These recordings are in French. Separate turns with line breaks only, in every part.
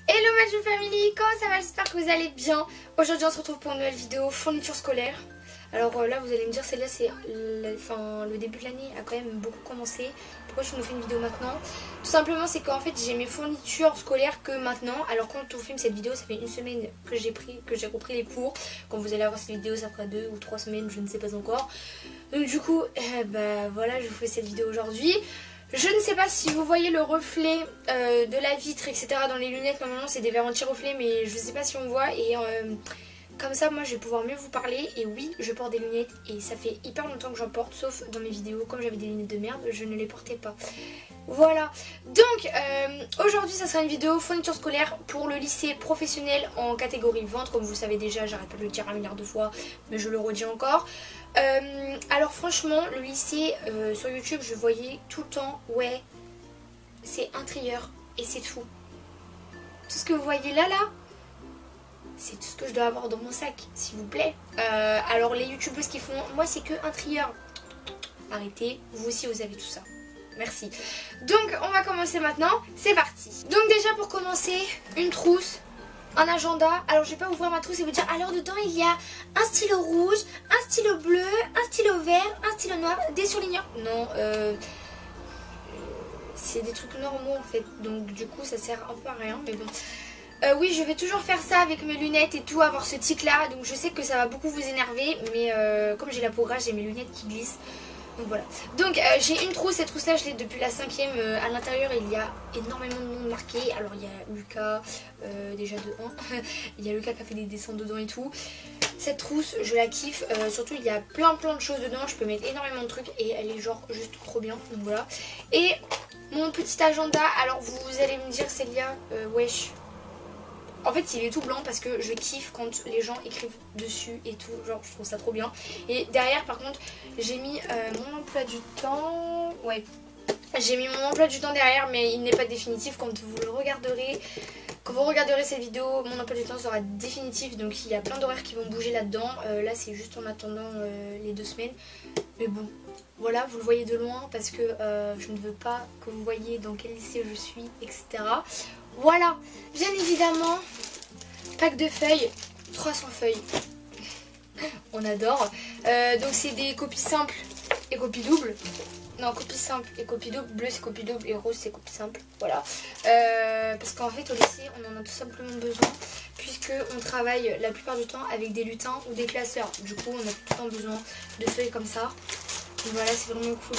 Hello Magic Family, comment ça va? J'espère que vous allez bien. Aujourd'hui on se retrouve pour une nouvelle vidéo fourniture scolaire. Alors là vous allez me dire, celle-là c'est le début de l'année a quand même beaucoup commencé. Pourquoi je nous fais une vidéo maintenant? Tout simplement c'est qu'en fait j'ai mes fournitures scolaires que maintenant. Alors quand on filme cette vidéo ça fait une semaine que j'ai repris les cours. Quand vous allez avoir cette vidéo ça fera 2 ou 3 semaines, je ne sais pas encore. Donc du coup voilà, je vous fais cette vidéo aujourd'hui. Je ne sais pas si vous voyez le reflet de la vitre, etc. dans les lunettes. Normalement c'est des verres anti-reflet, mais je ne sais pas si on voit. Et comme ça moi je vais pouvoir mieux vous parler. Et oui, je porte des lunettes et ça fait hyper longtemps que j'en porte. Sauf dans mes vidéos, comme j'avais des lunettes de merde, je ne les portais pas. Voilà, donc aujourd'hui ça sera une vidéo fourniture scolaire pour le lycée professionnel en catégorie vente. Comme vous le savez déjà, j'arrête pas de le dire 1 milliard de fois, mais je le redis encore. Alors franchement le lycée sur YouTube je voyais tout le temps, ouais c'est un trieur et c'est tout. Tout ce que vous voyez là c'est tout ce que je dois avoir dans mon sac, s'il vous plaît. Alors les youtubeuses qui font, moi c'est que un trieur, arrêtez, vous aussi vous avez tout ça. Merci. Donc on va commencer maintenant, c'est parti. Donc déjà pour commencer, une trousse, un agenda. Alors je vais pas ouvrir ma trousse et vous dire, alors dedans il y a un stylo rouge, un stylo bleu, un stylo vert, un stylo noir, des surligneurs. Non, c'est des trucs normaux en fait, donc du coup ça sert un peu à rien, mais bon. Oui, je vais toujours faire ça avec mes lunettes et tout, avoir ce tic là, donc je sais que ça va beaucoup vous énerver, mais comme j'ai la peau grasse, j'ai mes lunettes qui glissent. Donc voilà. Donc j'ai une trousse, cette trousse là je l'ai depuis la 5ème. À l'intérieur il y a énormément de monde marqué. Alors il y a Lucas, déjà de 1. Il y a Lucas qui a fait des dessins dedans et tout. Cette trousse je la kiffe, surtout il y a plein de choses dedans. Je peux mettre énormément de trucs et elle est genre juste trop bien. Donc voilà. Et mon petit agenda, alors vous allez me dire Célia, wesh. En fait il est tout blanc parce que je kiffe quand les gens écrivent dessus et tout, genre je trouve ça trop bien. Et derrière par contre j'ai mis mon emploi du temps, ouais, j'ai mis mon emploi du temps derrière, mais il n'est pas définitif. Quand vous le regarderez, quand vous regarderez cette vidéo, mon emploi du temps sera définitif, donc il y a plein d'horaires qui vont bouger là-dedans. Là c'est juste en attendant les 2 semaines, mais bon. Voilà, vous le voyez de loin parce que je ne veux pas que vous voyez dans quel lycée je suis, etc. Voilà, bien évidemment, pack de feuilles, 300 feuilles, on adore. Donc c'est des copies simples et copies doubles. Non, copies simples et copies doubles, bleu c'est copie double et rose c'est copie simple, voilà. Parce qu'en fait au lycée on en a tout simplement besoin, puisque on travaille la plupart du temps avec des lutins ou des classeurs. Du coup on a tout le temps besoin de feuilles comme ça. Donc voilà, c'est vraiment cool.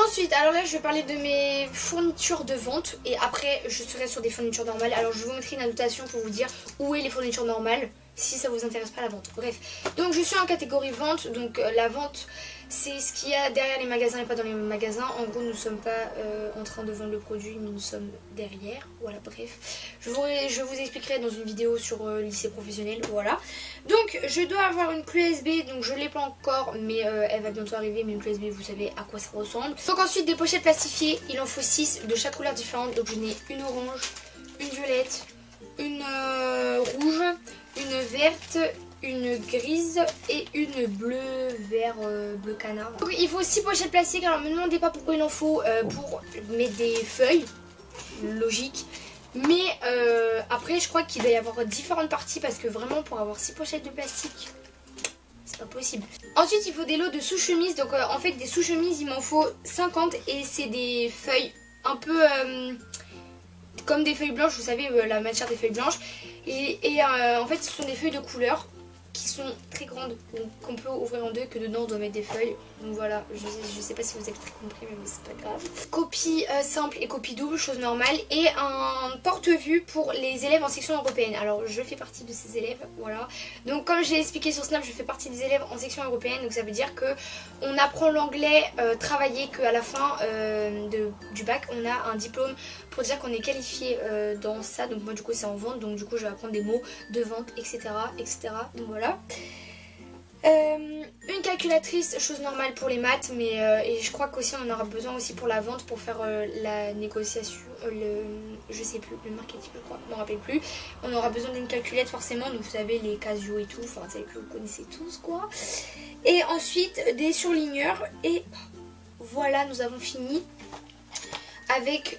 Ensuite, alors là je vais parler de mes fournitures de vente et après je serai sur des fournitures normales. Alors je vous mettrai une annotation pour vous dire où est les fournitures normales si ça vous intéresse pas la vente. Bref, donc je suis en catégorie vente, donc la vente c'est ce qu'il y a derrière les magasins et pas dans les magasins. En gros nous ne sommes pas en train de vendre le produit, mais nous sommes derrière. Voilà, bref, je vous expliquerai dans une vidéo sur le lycée professionnel. Voilà, donc je dois avoir une clé USB, donc je ne l'ai pas encore, mais elle va bientôt arriver. Mais une clé USB vous savez à quoi ça ressemble. Donc ensuite des pochettes plastifiées, il en faut 6 de chaque couleur différente. Donc j'en ai une orange, une violette, une rouge, une verte, une grise et une bleu vert bleu canard. Donc il faut 6 pochettes plastiques. Alors me demandez pas pourquoi il en faut pour mettre des feuilles, logique. Mais après je crois qu'il doit y avoir différentes parties, parce que vraiment pour avoir 6 pochettes de plastique c'est pas possible. Ensuite il faut des lots de sous-chemises. Donc en fait des sous-chemises il m'en faut 50 et c'est des feuilles un peu comme des feuilles blanches, vous savez la matière des feuilles blanches. Et en fait ce sont des feuilles de couleur qui sont très grandes, qu'on peut ouvrir en deux, que dedans on doit mettre des feuilles. Donc voilà, je sais pas si vous avez très compris, mais c'est pas grave. Copie simple et copie double, chose normale. Et un porte-vue pour les élèves en section européenne. Alors je fais partie de ces élèves, voilà. Donc comme j'ai expliqué sur Snap, je fais partie des élèves en section européenne. Donc ça veut dire que on apprend l'anglais travaillé, qu'à la fin du bac on a un diplôme pour dire qu'on est qualifié dans ça. Donc moi du coup c'est en vente, donc du coup je vais apprendre des mots de vente, etc. Donc voilà. Une calculatrice, chose normale pour les maths, mais et je crois qu'aussi on en aura besoin aussi pour la vente, pour faire la négociation, je sais plus, le marketing je crois, je me rappelle plus. On aura besoin d'une calculette forcément, donc vous savez les Casio et tout, enfin vous savez que vous connaissez tous quoi. Et ensuite des surligneurs et voilà, nous avons fini avec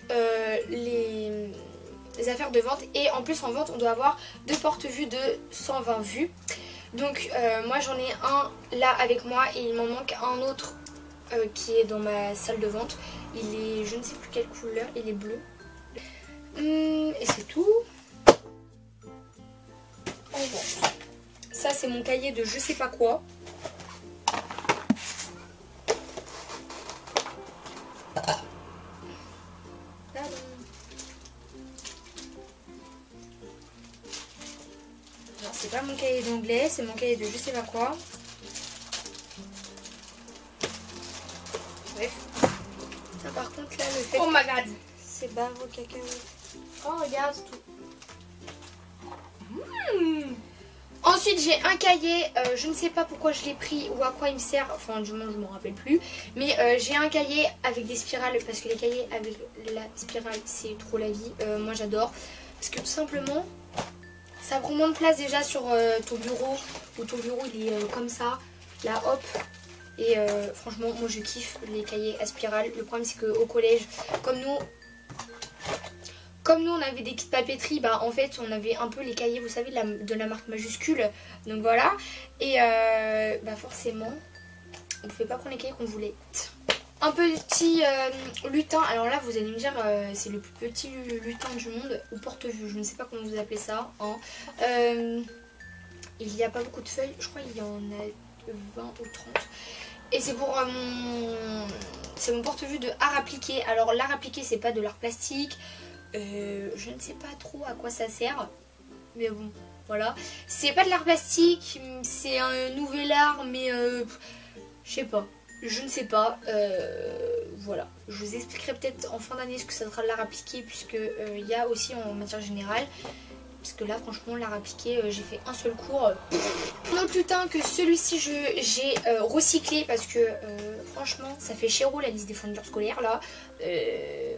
affaires de vente. Et en plus en vente on doit avoir 2 porte-vues de 120 vues. Donc moi j'en ai un là avec moi et il m'en manque un autre qui est dans ma salle de vente. Il est, je ne sais plus quelle couleur, il est bleu. Et c'est tout. En vente. Ça c'est mon cahier de je sais pas quoi. C'est pas mon cahier d'anglais, c'est mon cahier de je sais pas quoi. Bref. Ça par contre là le fait...
Oh my god.
C'est barre au cacao.
Oh regarde tout.
Ensuite j'ai un cahier, je ne sais pas pourquoi je l'ai pris ou à quoi il me sert, enfin du moins je m'en rappelle plus. Mais j'ai un cahier avec des spirales parce que les cahiers avec la spirale c'est trop la vie. Moi j'adore parce que tout simplement ça prend moins de place déjà sur ton bureau. Ou ton bureau il est comme ça, là hop. Et franchement moi je kiffe les cahiers à spirale. Le problème c'est qu'au collège, comme nous on avait des kits papeterie, bah en fait on avait un peu les cahiers, vous savez, de la marque majuscule. Donc voilà. Et bah forcément, on ne pouvait pas prendre les cahiers qu'on voulait. Un petit lutin. Alors là vous allez me dire, c'est le plus petit lutin du monde. Ou porte-vue, je ne sais pas comment vous appelez ça. Hein. Il n'y a pas beaucoup de feuilles. Je crois qu'il y en a 20 ou 30. Et c'est pour c'est mon porte-vue de art appliqué. Alors l'art appliqué c'est pas de l'art plastique. Je ne sais pas trop à quoi ça sert, mais bon voilà, c'est pas de l'art plastique, c'est un nouvel art, mais je sais pas, je ne sais pas. Voilà, je vous expliquerai peut-être en fin d'année ce que ça sera de l'art appliqué, puisque il y a aussi en matière générale. Parce que là franchement l'art appliqué j'ai fait un seul cours. Un autre lutin que celui-ci j'ai recyclé parce que franchement ça fait cher la liste des fournitures scolaires là.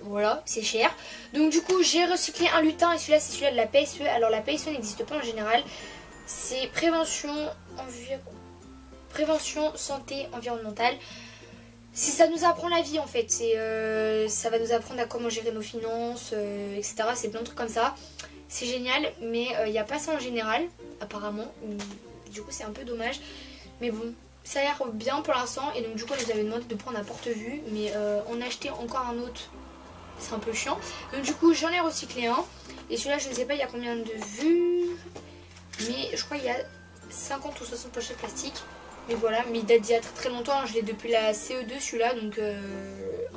Voilà, c'est cher. Donc du coup j'ai recyclé un lutin et celui-là c'est celui-là de la PSE. Alors la PSE n'existe pas en général. C'est prévention santé environnementale. Ça nous apprend la vie en fait. Ça va nous apprendre à comment gérer nos finances, etc. C'est plein de trucs comme ça. C'est génial, mais il n'y a pas ça en général, apparemment. Du coup, c'est un peu dommage. Mais bon, ça a l'air bien pour l'instant. Et donc, du coup, on nous avait demandé de prendre un porte-vue. Mais on a acheté encore un autre. C'est un peu chiant. Donc, du coup, j'en ai recyclé un. Et celui-là, je ne sais pas, il y a combien de vues. Mais je crois qu'il y a 50 ou 60 pochettes plastiques. Mais voilà, mais il date d'il y a très très longtemps. Je l'ai depuis la CE2 celui-là, donc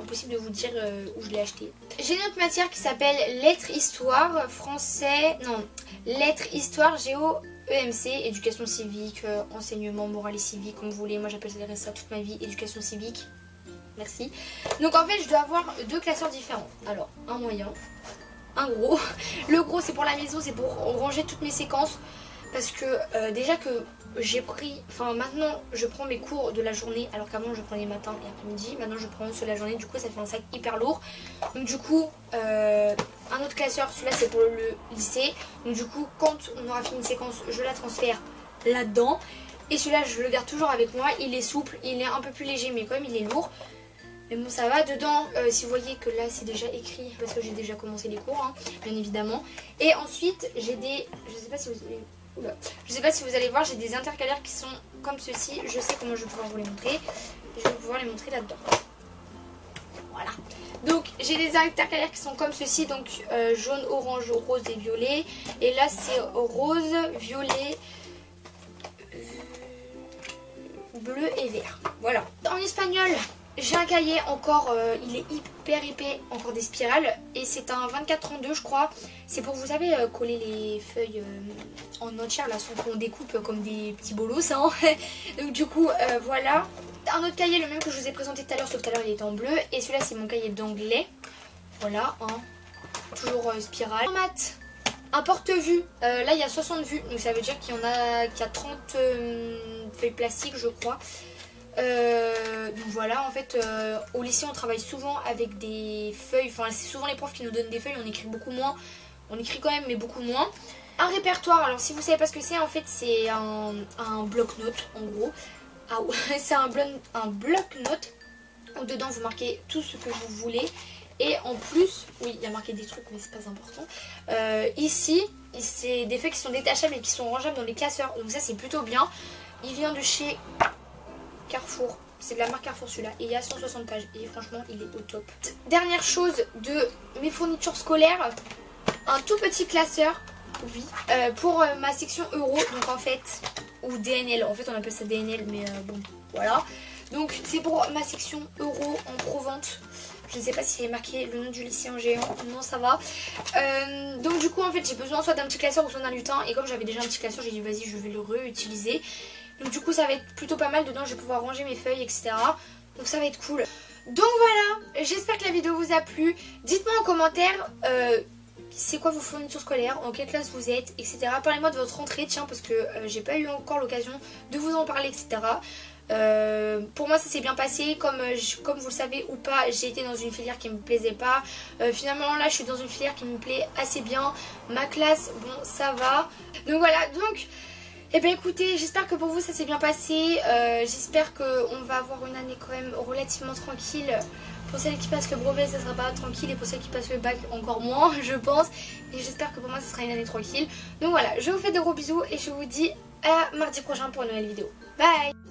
impossible de vous dire où je l'ai acheté. J'ai une autre matière qui s'appelle lettres histoire, français, non, lettres histoire, géo, EMC, éducation civique, enseignement moral et civique, comme vous voulez. Moi j'appellerai ça toute ma vie, éducation civique. Merci. Donc en fait je dois avoir 2 classeurs différents. Alors un moyen, un gros. Le gros c'est pour la maison, c'est pour ranger toutes mes séquences. Parce que déjà que j'ai pris, enfin maintenant je prends mes cours de la journée alors qu'avant je prenais matin et après-midi. Maintenant je prends sur la journée, du coup ça fait un sac hyper lourd. Donc du coup un autre classeur, celui-là c'est pour le lycée. Donc du coup quand on aura fini une séquence je la transfère là-dedans. Et celui-là je le garde toujours avec moi, il est souple, il est un peu plus léger mais quand même il est lourd. Mais bon ça va, dedans si vous voyez que là c'est déjà écrit parce que j'ai déjà commencé les cours hein, bien évidemment. Et ensuite j'ai des, je sais pas si vous allez voir, j'ai des intercalaires qui sont comme ceci. Je sais comment je vais pouvoir vous les montrer. Je vais pouvoir les montrer là-dedans. Voilà. Donc j'ai des intercalaires qui sont comme ceci. Donc jaune, orange, rose et violet. Et là c'est rose, violet, bleu et vert. Voilà. En espagnol, j'ai un cahier encore, il est hyper épais, encore des spirales. Et c'est un 24-32 je crois. C'est pour, vous savez, coller les feuilles en entière, là, sans qu'on découpe comme des petits bolos. Hein. Donc du coup, voilà. Un autre cahier, le même que je vous ai présenté tout à l'heure, sauf tout à l'heure il est en bleu. Et celui-là c'est mon cahier d'anglais. Voilà, hein. Toujours spirale. En maths, un porte-vue. Là il y a 60 vues, donc ça veut dire qu'il y a 30 feuilles plastiques je crois. Donc voilà, en fait au lycée on travaille souvent avec des feuilles, enfin c'est souvent les profs qui nous donnent des feuilles, on écrit beaucoup moins, on écrit quand même mais beaucoup moins. Un répertoire, alors si vous savez pas ce que c'est, en fait c'est un bloc-notes en gros. Ah, c'est un bloc-notes où dedans vous marquez tout ce que vous voulez Et en plus, oui il y a marqué des trucs mais c'est pas important. Ici c'est des feuilles qui sont détachables et qui sont rangeables dans les classeurs. Donc ça c'est plutôt bien. Il vient de chez Carrefour. C'est de la marque Carrefour celui-là. Et il y a 160 pages. Et franchement il est au top. Dernière chose de mes fournitures scolaires. Un tout petit classeur. Oui. Pour ma section euro. Donc en fait. Ou DNL. En fait on appelle ça DNL. Mais bon voilà. Donc c'est pour ma section euro en pro-vente. Je ne sais pas s'il est marqué le nom du lycée en géant. Non ça va. Donc du coup en fait j'ai besoin soit d'un petit classeur ou soit d'un lutin. Et comme j'avais déjà un petit classeur j'ai dit vas-y je vais le réutiliser. Donc du coup ça va être plutôt pas mal. Dedans je vais pouvoir ranger mes feuilles etc. Donc ça va être cool. Donc voilà, j'espère que la vidéo vous a plu. Dites-moi en commentaire c'est quoi vos fournitures scolaires, en quelle classe vous êtes, etc. Parlez-moi de votre rentrée, tiens, parce que j'ai pas eu encore l'occasion de vous en parler, etc. Pour moi ça s'est bien passé, comme vous le savez ou pas, j'ai été dans une filière qui me plaisait pas. Finalement là je suis dans une filière qui me plaît assez bien. Ma classe, bon ça va. Donc voilà, donc eh bien écoutez, j'espère que pour vous ça s'est bien passé. J'espère qu'on va avoir une année quand même relativement tranquille. Pour celles qui passent le brevet ça sera pas tranquille, et pour celles qui passent le bac encore moins je pense. Et j'espère que pour moi ça sera une année tranquille. Donc voilà, je vous fais de gros bisous et je vous dis à mardi prochain pour une nouvelle vidéo. Bye.